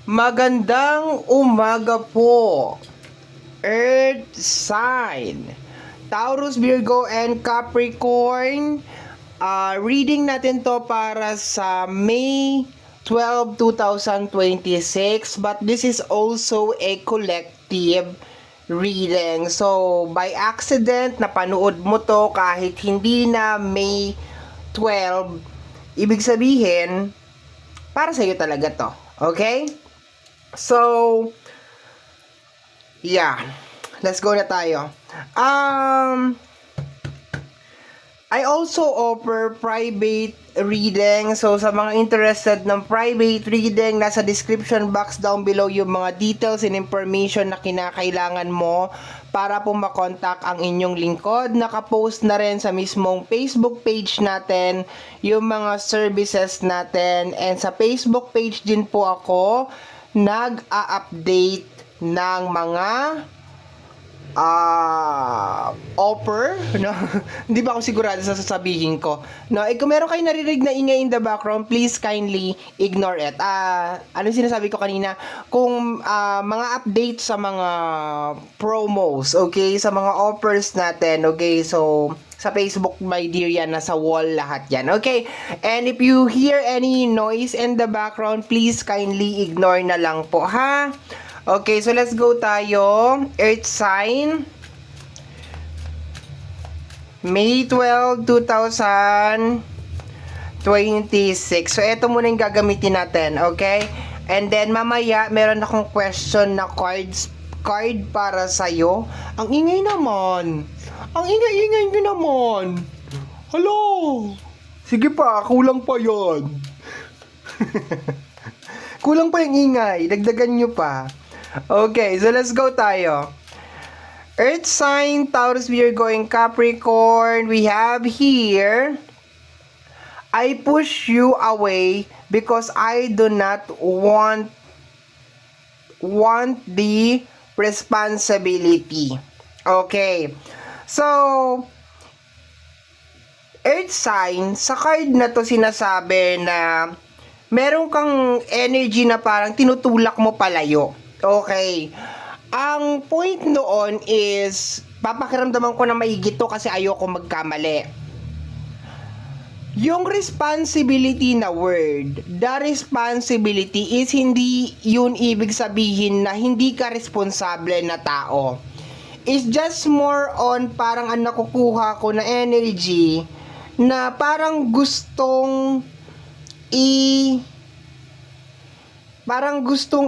Magandang umaga po, Earth sign, Taurus, Virgo, and Capricorn. Reading natin to para sa May 12, 2026, but this is also a collective reading. So, by accident, napanood mo to kahit hindi na May 12, ibig sabihin, para sa'yo talaga to. Okay? So, yeah. Let's go na tayo. I also offer private reading. So, sa mga interested ng private reading, nasa description box down below yung mga details and information na kinakailangan mo para po makontak ang inyong lingkod. Nakapost na rin sa mismong Facebook page natin yung mga services natin. And sa Facebook page din po ako nag-a-update ng mga offer, no? Hindi ba ako sigurado sa sasabihin ko, no? Kung meron kayo naririnig na ingay in the background, please kindly ignore it. Ano sinasabi ko kanina? Kung mga update sa mga promos, okay? Sa mga offers natin, okay? So, sa Facebook, my dear, yan, nasa wall lahat yan, okay? And if you hear any noise in the background, please kindly ignore na lang po, ha? Okay, so let's go tayo. Earth sign. May 12, 2026. So, ito muna yung gagamitin natin, okay? And then, mamaya, meron akong question na card para sa'yo. Ang ingay naman. Ang ingay-ingay nyo naman. Hello. Sige pa, kulang pa yon. Kulang pa yung ingay. Dagdagan nyo pa. Okay, so let's go tayo. Earth sign, Taurus, Virgo, and Capricorn. We have here, I push you away because I do not want the responsibility. Okay. So, Earth sign, sa card na to sinasabi na meron kang energy na parang tinutulak mo palayo. Okay. Ang point noon is, papakiramdaman ko na maigit to kasi ayoko magkamali. Yung responsibility na word, the responsibility is hindi yun ibig sabihin na hindi ka responsable na tao. It's just more on parang ang nakukuha ko na energy na parang gustong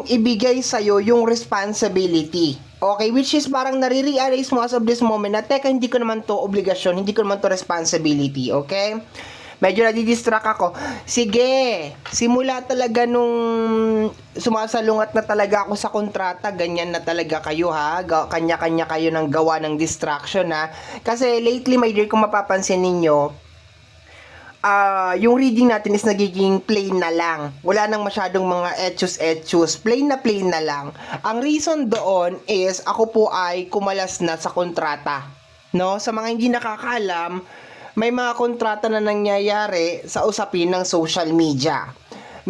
ibigay sa'yo yung responsibility. Okay, which is parang nare-realize mo as of this moment na, teka, hindi ko naman to obligasyon, hindi ko naman to responsibility, okay? Medyo nadidistract ako. Sige, simula talaga nung sumasalungat na talaga ako sa kontrata, ganyan na talaga kayo, ha? Kanya-kanya kayo ng gawa ng distraction, ha? Kasi lately, my dear, kung mapapansin ninyo, yung reading natin is nagiging plain na lang. Wala nang masyadong mga etchus. Plain na lang. Ang reason doon is ako po ay kumalas na sa kontrata. No? Sa mga hindi nakakaalam, may mga kontrata na nangyayari sa usapin ng social media.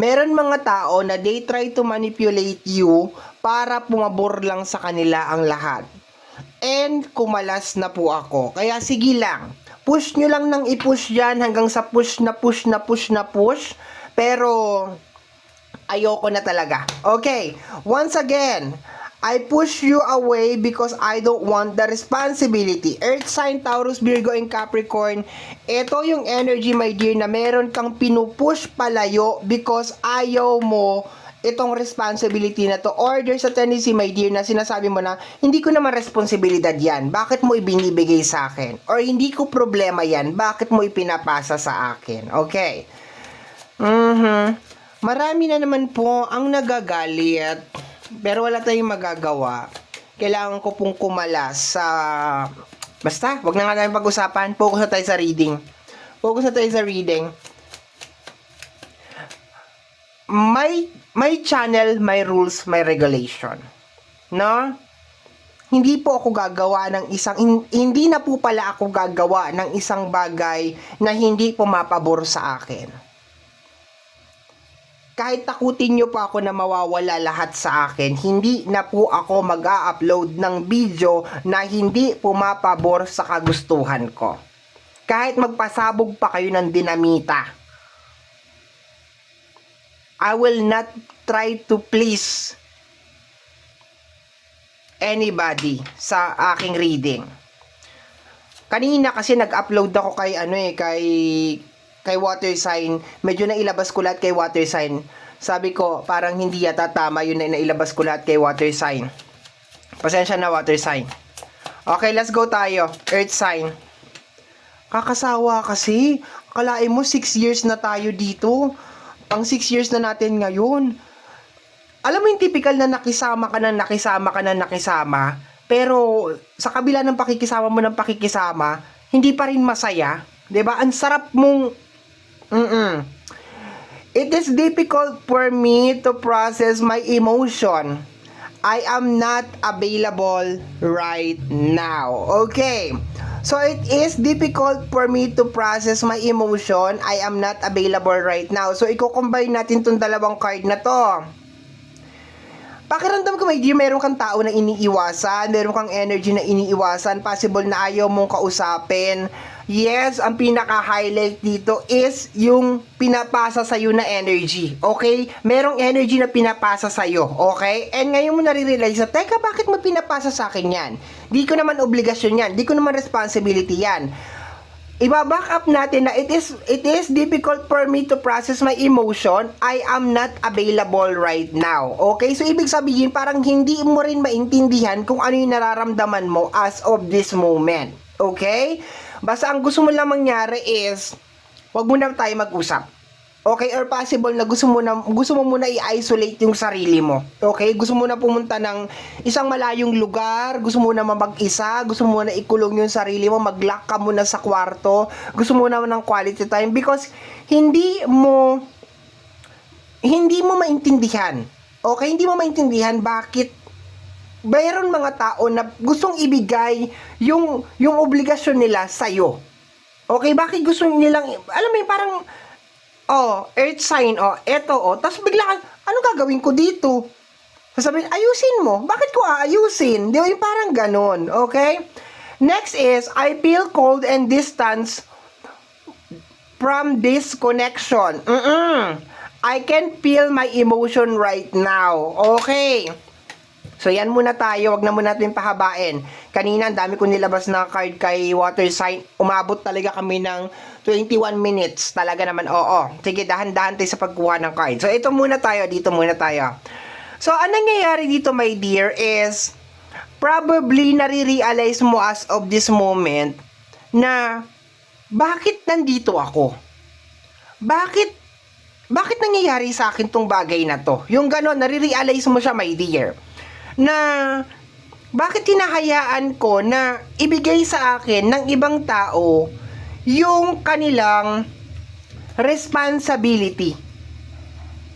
Meron mga tao na they try to manipulate you para pumabor lang sa kanila ang lahat. And kumalas na po ako. Kaya sige lang. Push nyo lang ng i-push yan hanggang sa push. Pero, ayoko na talaga. Okay, once again, I push you away because I don't want the responsibility. Earth sign, Taurus, Virgo, and Capricorn. Ito yung energy, my dear, na meron kang pinupush palayo because ayaw mo itong responsibility na to, or there's a tendency, my dear, na sinasabi mo na, hindi ko naman responsibilidad yan, bakit mo ibinibigay sa akin? Or hindi ko problema yan, bakit mo ipinapasa sa akin? Okay. Marami na naman po ang nagagalit, pero wala tayong magagawa. Kailangan ko pong kumalas sa... Basta, wag na nga tayong pag-usapan, focus na tayo sa reading. My channel, my rules, my regulation. No? Hindi po ako gagawa ng hindi na po pala ako gagawa ng isang bagay na hindi pumapabor sa akin. kahit takutin nyo pa ako na mawawala lahat sa akin, hindi na po ako mag-a-upload ng video na hindi pumapabor sa kagustuhan ko. Kahit magpasabog pa kayo ng dinamita, I will not try to please anybody sa aking reading. Kanina kasi nag-upload ako kay kay water sign. Medyo nailabas ko lahat kay water sign. Sabi ko, parang hindi yata tama yun na nailabas ko lahat kay water sign. Pasensya na, water sign. Okay, let's go tayo. Earth sign. Kakasawa kasi. Kalain mo, 6 years na tayo dito. Pang 6 years na natin ngayon. Alam mo yung typical na nakisama ka na nakisama. Pero sa kabila ng pakikisama mo hindi pa rin masaya. 'Di ba? Ang sarap mong It is difficult for me to process my emotion. I am not available right now. Okay. So it is difficult for me to process my emotion. I am not available right now. So i-combine natin tong dalawang card na to. Pakiramdam ko, my dear, meron kang tao na iniiwasan, meron kang energy na iniiwasan, possible na ayaw mong kausapin. Yes, ang pinaka-highlight dito is yung pinapasa sa'yo na energy, okay? Merong energy na pinapasa sa'yo, okay? And ngayon mo nare-realize na, teka, bakit mo pinapasa sa akin yan? Di ko naman obligasyon yan, di ko naman responsibility yan. Iba-back up natin na it is difficult for me to process my emotion. I am not available right now. Okay? So, ibig sabihin, parang hindi mo rin maintindihan kung ano yung nararamdaman mo as of this moment. Okay? Basta ang gusto mo lang mangyari is, wag mo na tayo mag-usap. Okay? Or possible na gusto mo muna i-isolate yung sarili mo. Okay? Gusto mo na pumunta ng isang malayong lugar, gusto mo na mag-isa, gusto mo na ikulong yung sarili mo, mag-lock ka muna sa kwarto, gusto mo na ng quality time because hindi mo maintindihan. Okay? Hindi mo maintindihan bakit mayroon mga tao na gustong ibigay yung obligasyon nila sa'yo. Okay? Bakit gusto nilang, alam mo yung parang, earth sign, eto, tapos bigla, ano gagawin ko dito? Sasabihin, ayusin mo. Bakit ko aayusin? Di ba yung parang ganon, okay? Next is, I feel cold and distance from this connection. I can feel my emotion right now. Okay. So, yan muna tayo. Wag na muna natin pahabain. Kanina, ang dami ko nilabas na card kay water sign. Umabot talaga kami ng 21 minutes. Talaga naman, oo. Sige, dahan-dahan tayo sa pagkuha ng card. So, ito muna tayo. Dito muna tayo. So, anong nangyayari dito, my dear, is probably nare-realize mo as of this moment na bakit nandito ako? Bakit nangyayari sa akin tong bagay na to? Yung ganon, nare-realize mo siya, my dear, na bakit hinahayaan ko na ibigay sa akin ng ibang tao yung kanilang responsibility.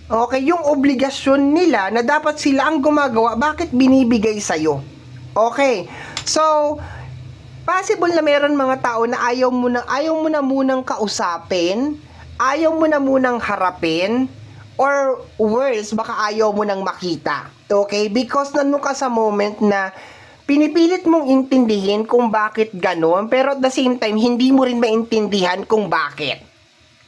Okay, yung obligasyon nila na dapat sila ang gumagawa, bakit binibigay sa'yo? Okay, so possible na meron mga tao na ayaw mo na munang kausapin, ayaw mo na munang harapin, or worse, baka ayaw mo nang makita. Okay? Because nandun ka sa moment na pinipilit mong intindihin kung bakit ganon, pero at the same time, hindi mo rin maintindihan kung bakit.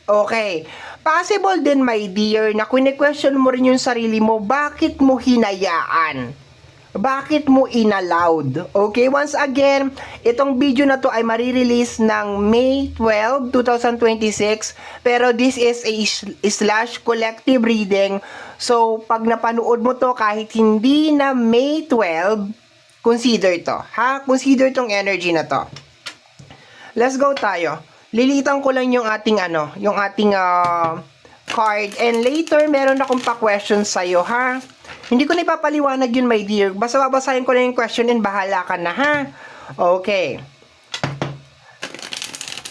Okay? Possible din, my dear, na kine-question mo rin yung sarili mo, bakit mo hinayaan? Bakit mo inallowed? Okay? Once again, itong video na to ay marirelease ng May 12, 2026, pero this is a slash collective reading. So, pag napanood mo to, kahit hindi na May 12, consider to. Ha? Consider tong energy na to. Let's go tayo. Lilitan ko lang yung ating card. And later, meron akong pa-question sa'yo, ha? Hindi ko na ipapaliwanag yun, my dear. Basta babasahin ko lang yung question and bahala ka na, ha? Okay.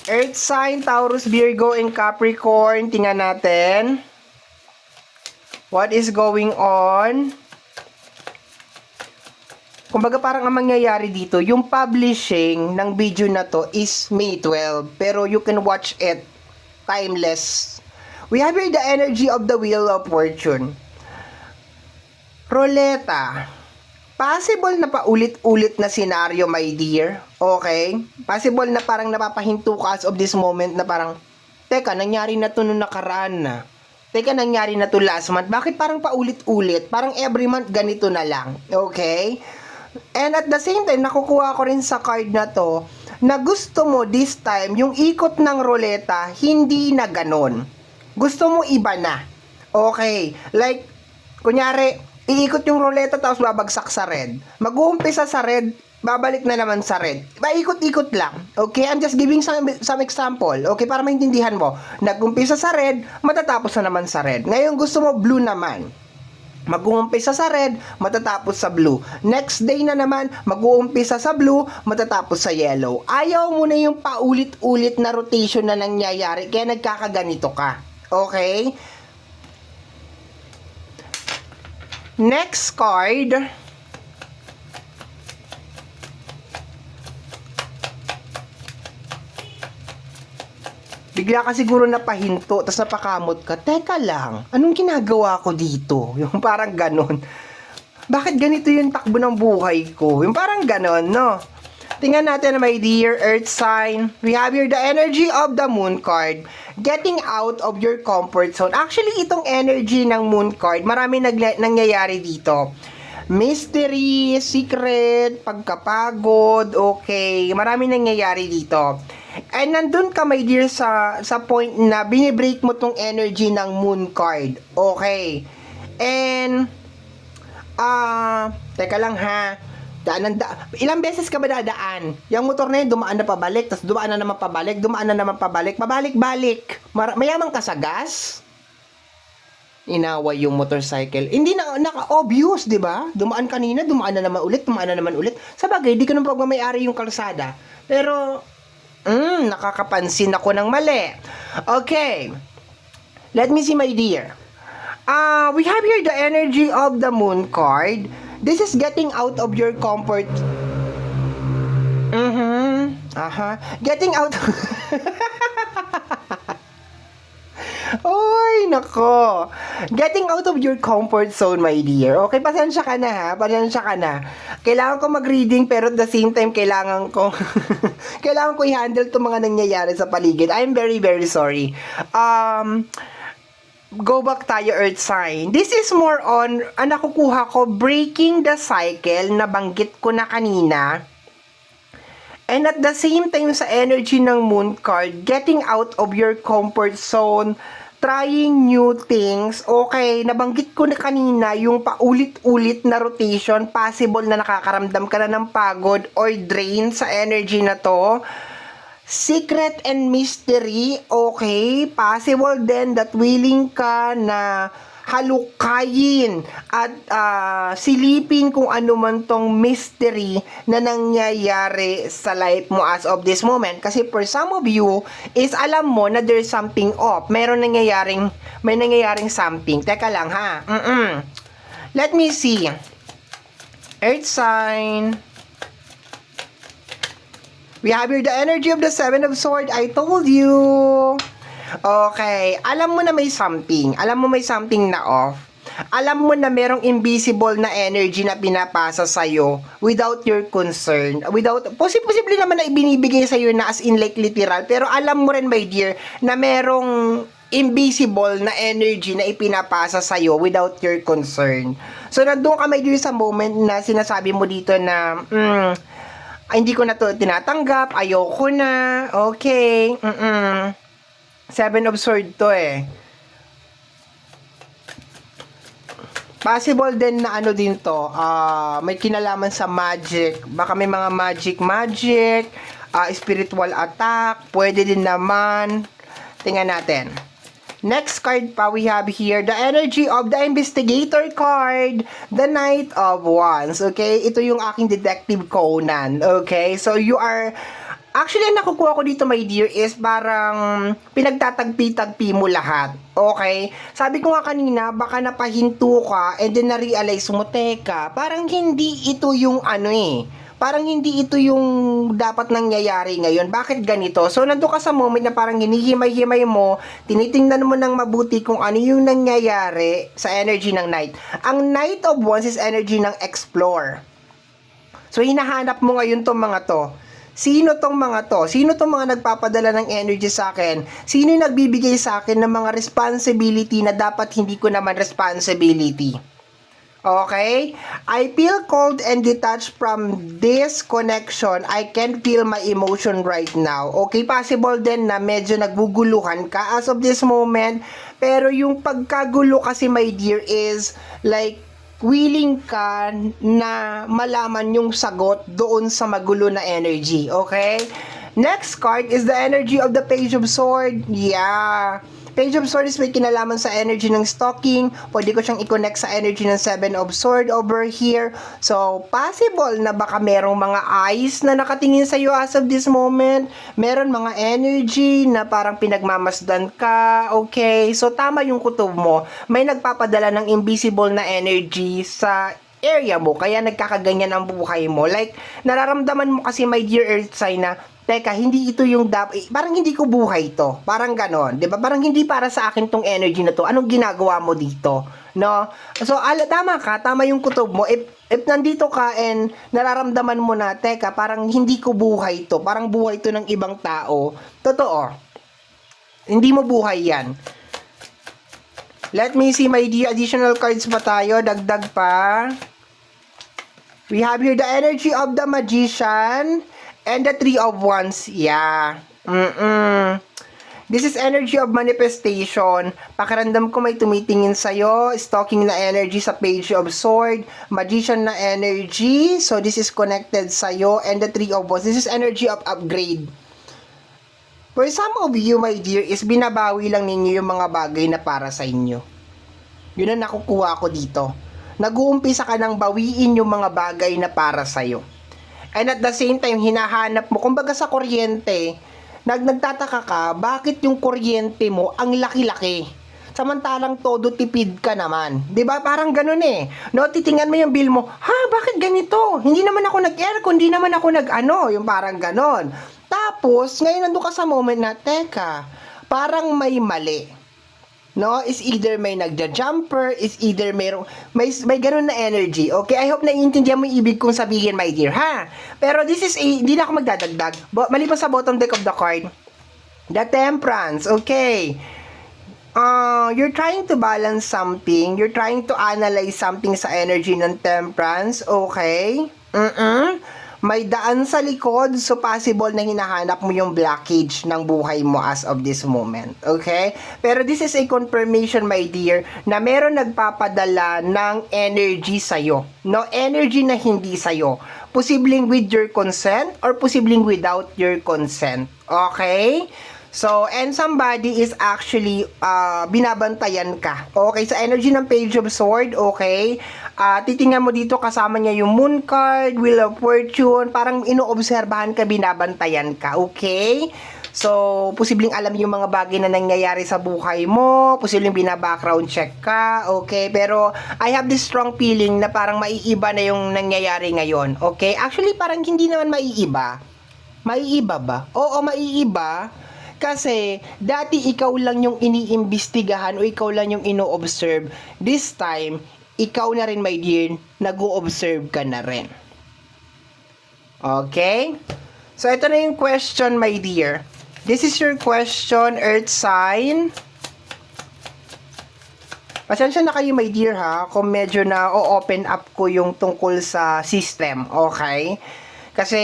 Earth sign, Taurus, Virgo, and Capricorn. Tingnan natin. What is going on? Kumbaga parang ang mangyayari dito, yung publishing ng video na to is May 12. Pero you can watch it timeless. We have here the energy of the Wheel of Fortune. Roleta. Possible na paulit-ulit na senaryo, my dear. Okay? Possible na parang napapahinto ka as of this moment na parang, teka, nangyari na to nung nakaraan na. Teka, nangyari na to last month. Bakit parang paulit-ulit? Parang every month ganito na lang. Okay? And at the same time, nakukuha ko rin sa card na to, na gusto mo this time, yung ikot ng roleta, hindi na ganon. Gusto mo iba na. Okay? Like, kunyari, iikot yung roleta tapos babagsak sa red. Mag-uumpisa sa red, babalik na naman sa red. Paikot-ikot lang. Okay? I'm just giving some example. Okay? Para maintindihan mo. Nag-umpisa sa red, matatapos na naman sa red. Ngayon gusto mo blue naman. Mag-uumpisa sa red, matatapos sa blue. Next day na naman, mag-uumpisa sa blue, matatapos sa yellow. Ayaw mo na yung paulit-ulit na rotation na nangyayari, kaya nagkakaganito ka. Okay? Next card. Bigla ka siguro napahinto, tapos napakamot ka. Teka lang, anong ginagawa ko dito? Yung parang ganon. Bakit ganito yung takbo ng buhay ko? Yung parang ganon, no? Tingnan natin, my dear earth sign. We have here the energy of the moon card. Getting out of your comfort zone. Actually, itong energy ng moon card, marami nangyayari dito. Mystery, secret, pagkapagod, okay. Marami nangyayari dito. And nandun ka, my dear, sa point na binibreak mo tong energy ng moon card. Okay. And, teka lang ha. Ilang beses ka ba dadaan? Yung motor na yun, dumaan na pabalik, tapos dumaan na naman pabalik, dumaan na naman pabalik, pabalik-balik. Mayaman ka sa gas? Inaway yung motorcycle. Hindi na naka-obvious, di ba? Dumaan kanina, dumaan na naman ulit, dumaan na naman ulit. Sa bagay, di ko nang pagmamayari yung kalsada. Pero, nakakapansin ako ng mali. Okay. Let me see, my dear. We have here the energy of the moon card. This is getting out of your comfort. Getting out. Oy, nako. Getting out of your comfort zone, my dear. Okay, pasensya ka na ha. Pasensya ka na. Kailangan ko mag-reading pero at the same time kailangan ko kailangan ko i-handle 'tong mga nangyayari sa paligid. I'm very very sorry. Go back tayo, earth sign. This is more on, nakukuha ko, breaking the cycle, na banggit ko na kanina. And at the same time, sa energy ng moon card, getting out of your comfort zone, trying new things. Okay, nabanggit ko na kanina, yung paulit-ulit na rotation, possible na nakakaramdam ka na ng pagod or drain sa energy na to. Secret and mystery, okay, possible then that willing ka na halukayin at silipin kung ano man tong mystery na nangyayari sa life mo as of this moment. Kasi for some of you, is alam mo na there's something off. May nangyayaring something. Teka lang ha. Let me see. Earth sign. We have here the energy of the Seven of Swords. I told you. Okay. Alam mo na may something. Alam mo may something na off. Alam mo na merong invisible na energy na pinapasa sa'yo without your concern. Posible naman na ibinibigay sa'yo na as in like literal. Pero alam mo rin, my dear, na merong invisible na energy na ipinapasa sa'yo without your concern. So, nandun ka, my dear, sa moment na sinasabi mo dito na, hindi ko na to tinatanggap, ayoko na, okay, Seven of Swords to eh. Possible din na ano din to, may kinalaman sa magic, baka may mga magic, spiritual attack, pwede din naman. Tingnan natin. Next card pa we have here, the energy of the investigator card, the Knight of Wands, okay? Ito yung aking Detective Conan, okay? So you are, actually ang nakukuha ko dito, my dear, is parang pinagtatagpi-tagpi mo lahat, okay? Sabi ko nga kanina, baka napahinto ka and then na-realize mo, teka, parang hindi ito yung ano eh, parang hindi ito yung dapat nangyayari ngayon. Bakit ganito? So, nandun ka sa moment na parang hinihimay-himay mo, tinitingnan mo ng mabuti kung ano yung nangyayari sa energy ng Knight. Ang Knight of Wands is energy ng explore. So, hinahanap mo ngayon tong mga to. Sino tong mga to? Sino tong mga nagpapadala ng energy sa akin? Sino yung nagbibigay sa akin ng mga responsibility na dapat hindi ko naman responsibility? Okay? I feel cold and detached from this connection. I can feel my emotion right now. Okay, possible din na medyo naguguluhan ka as of this moment. Pero yung pagkagulo kasi, my dear, is like willing ka na malaman yung sagot doon sa magulo na energy. Okay? Next card is the energy of the Page of Swords. Yeah. Page of Swords may kinalaman sa energy ng stalking. Pwede ko siyang i-connect sa energy ng Seven of Swords over here. So, possible na baka merong mga eyes na nakatingin sa iyo as of this moment. Meron mga energy na parang pinagmamasdan ka. Okay? So, tama yung kutob mo. May nagpapadala ng invisible na energy sa area mo. Kaya nagkakaganyan ang buhay mo. Like, nararamdaman mo kasi, my dear Earth sign, na teka, hindi ito yung parang hindi ko buhay to. Parang ganon, 'di ba? Parang hindi para sa akin tong energy na to. Anong ginagawa mo dito? No? So, tama ka, tama yung kutob mo. If nandito ka and nararamdaman mo na, teka, parang hindi ko buhay to. Parang buhay to ng ibang tao. Totoo. Hindi mo buhay 'yan. Let me see, my dear, additional cards pa tayo, dagdag pa. We have here the energy of the Magician and the Three of Wands. Yeah. This is energy of manifestation. Pakiramdam ko may tumitingin sa'yo. Stalking na energy sa Page of Swords. Magician na energy. So, this is connected sa'yo. And the Three of Wands. This is energy of upgrade. For some of you, my dear, is binabawi lang ninyo yung mga bagay na para sa inyo. Yun ang nakukuha ko dito. Nag-uumpisa ka nang bawiin yung mga bagay na para sa'yo. And at the same time, hinahanap mo, kumbaga sa kuryente, nagtataka ka, bakit yung kuryente mo ang laki-laki? Samantalang todo tipid ka naman. 'Di ba? Parang ganoon eh. No, titingnan mo yung bill mo, ha, bakit ganito? Hindi naman ako nag-aircon, hindi naman ako nag-ano, yung parang ganon. Tapos, ngayon nandun ka sa moment na, teka, parang may mali. No, is either may nagja-jumper, is either may ganun na energy. Okay, I hope naiintindihan mo yung ibig kong sabihin, my dear, ha? Pero this is hindi na ako magdadagdag. Maliban sa bottom deck of the card, the Temperance, okay. You're trying to balance something, you're trying to analyze something sa energy ng Temperance, okay? May daan sa likod, so possible na hinahanap mo yung blockage ng buhay mo as of this moment. Okay? Pero this is a confirmation, my dear, na meron nagpapadala ng energy sa'yo. No? Energy na hindi sa'yo. Posibleng with your consent or posibleng without your consent. Okay? So, and somebody is actually binabantayan ka. Okay, sa energy ng Page of Swords, okay? Titingnan mo dito, kasama niya yung Moon card, Wheel of Fortune, parang inoobserbahan ka, binabantayan ka, okay? So, posibleng alam yung mga bagay na nangyayari sa buhay mo, posibleng bina-background check ka, okay? Pero, I have this strong feeling na parang maiiba na yung nangyayari ngayon, okay? Actually, parang hindi naman maiiba. Maiiba ba? Oo, maiiba. Kasi, dati ikaw lang yung iniimbestigahan o ikaw lang yung ino-observe. This time, ikaw na rin, my dear, nag-o-observe ka na rin. Okay? So, ito na yung question, my dear. This is your question, Earth sign. Pasensya na kayo, my dear, ha, kung medyo na o-open up ko yung tungkol sa system. Okay? Kasi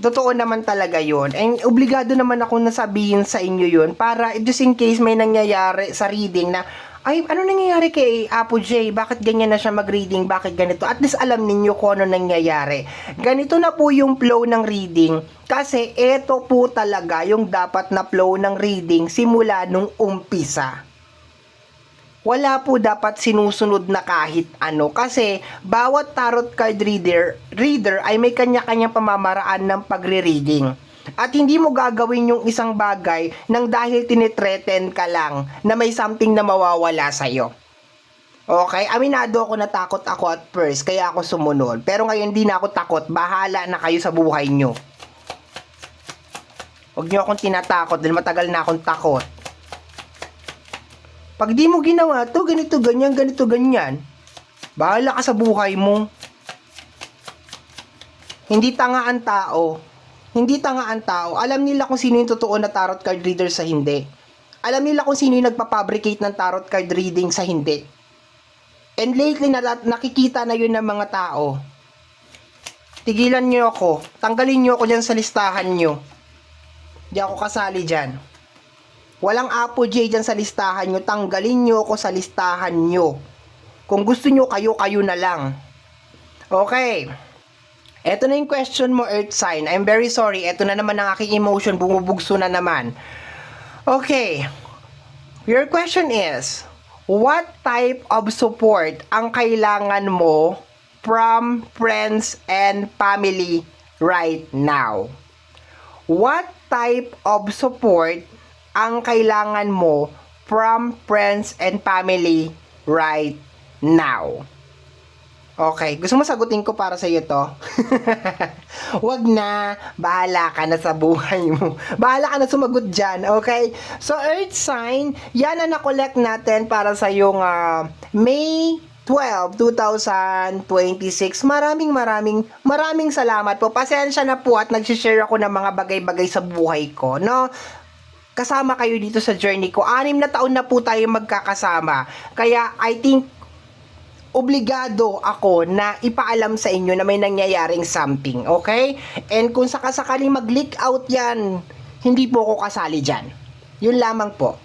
totoo naman talaga yun. And obligado naman ako nasabihin sa inyo yun para just in case may nangyayari sa reading na, ay, ano nangyayari kay Apo J? Bakit ganyan na siya mag-reading? Bakit ganito? At least alam ninyo kung ano nangyayari. Ganito na po yung flow ng reading kasi eto po talaga yung dapat na flow ng reading simula nung umpisa. Wala po dapat sinusunod na kahit ano kasi bawat tarot card reader ay may kanya-kanyang pamamaraan ng pagre-reading. At hindi mo gagawin yung isang bagay nang dahil tinitreten ka lang na may something na mawawala sa'yo. Okay, aminado ako na takot ako at first, kaya ako sumunod. Pero ngayon di na ako takot, bahala na kayo sa buhay nyo. Huwag nyo akong tinatakot dahil matagal na akong takot. Pag di mo ginawa to, ganito, ganyan. Bahala ka sa buhay mo. Hindi tanga ang tao. Hindi tanga ang tao. Alam nila kung sino yung totoo na tarot card reader sa hindi. Alam nila kung sino yung nagpapabricate ng tarot card reading sa hindi. And lately, nakikita na yun ng mga tao. Tigilan nyo ako. Tanggalin nyo ako dyan sa listahan nyo. Di ako kasali dyan. Walang Apo J dyan sa listahan nyo. Tanggalin nyo ako sa listahan nyo. Kung gusto nyo, kayo na lang. Okay. Eto na yung question mo, Earth Sign. I'm very sorry. Eto na naman ang aking emotion. Bumubugso na naman. Okay. Your question is, what type of support ang kailangan mo from friends and family right now? What type of support ang kailangan mo from friends and family right now? Okay, gusto mo sagutin ko para sa iyo to? Wag na, bahala ka na sa buhay mo. Bahala ka na sumagot dyan, okay? So, Earth Sign, yan ang na-collect natin para sa yung May 12, 2026. Maraming salamat po. Pasensya na po at nag-share ako ng mga bagay-bagay sa buhay ko, no? Kasama kayo dito sa journey ko. 6 na taon na po tayo magkakasama. Kaya, I think, obligado ako na ipaalam sa inyo na may nangyayaring something, okay? And kung sakasakaling mag-leak out yan, hindi po ako kasali dyan. Yun lamang po.